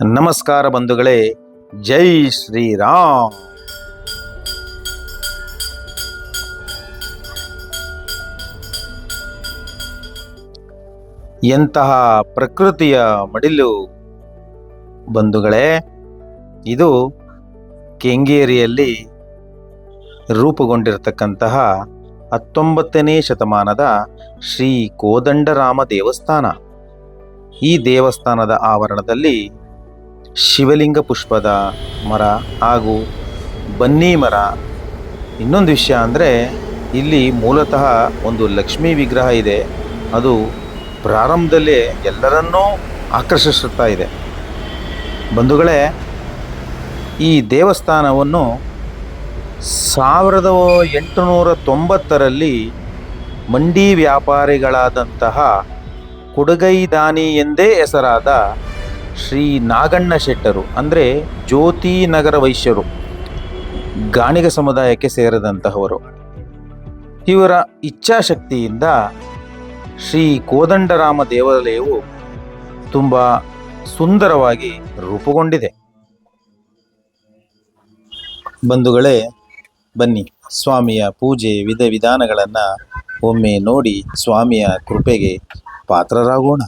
ನಮಸ್ಕಾರ ಬಂಧುಗಳೇ, ಜೈ ಶ್ರೀರಾಮ್. ಎಂತಹ ಪ್ರಕೃತಿಯ ಮಡಿಲು ಬಂಧುಗಳೇ. ಇದು ಕೆಂಗೇರಿಯಲ್ಲಿ ರೂಪುಗೊಂಡಿರತಕ್ಕಂತಹ 19ನೇ ಶತಮಾನದ ಶ್ರೀ ಕೋದಂಡರಾಮ ದೇವಸ್ಥಾನ. ಈ ದೇವಸ್ಥಾನದ ಆವರಣದಲ್ಲಿ ಶಿವಲಿಂಗ ಪುಷ್ಪದ ಮರ ಹಾಗೂ ಬನ್ನಿ ಮರ. ಇನ್ನೊಂದು ವಿಷಯ ಅಂದರೆ, ಇಲ್ಲಿ ಮೂಲತಃ ಒಂದು ಲಕ್ಷ್ಮೀ ವಿಗ್ರಹ ಇದೆ. ಅದು ಪ್ರಾರಂಭದಲ್ಲೇ ಎಲ್ಲರನ್ನೂ ಆಕರ್ಷಿಸುತ್ತಾ ಇದೆ. ಬಂಧುಗಳೇ, ಈ ದೇವಸ್ಥಾನವನ್ನು 1890ರಲ್ಲಿ ಮಂಡಿ ವ್ಯಾಪಾರಿಗಳಾದಂತಹ ಕೊಡಗೈದಾನಿ ಎಂದೇ ಹೆಸರಾದ ಶ್ರೀ ನಾಗಣ್ಣ ಶೆಟ್ಟರು, ಅಂದರೆ ಜ್ಯೋತಿ ನಗರ ವೈಶ್ಯರು, ಗಾಣಿಗ ಸಮುದಾಯಕ್ಕೆ ಸೇರಿದಂತಹವರು, ಇವರ ಇಚ್ಛಾಶಕ್ತಿಯಿಂದ ಶ್ರೀ ಕೋದಂಡರಾಮ ದೇವಾಲಯವು ತುಂಬ ಸುಂದರವಾಗಿ ರೂಪುಗೊಂಡಿದೆ. ಬಂಧುಗಳೇ, ಬನ್ನಿ ಸ್ವಾಮಿಯ ಪೂಜೆ ವಿಧ ವಿಧಾನಗಳನ್ನು ಒಮ್ಮೆ ನೋಡಿ ಸ್ವಾಮಿಯ ಕೃಪೆಗೆ ಪಾತ್ರರಾಗೋಣ.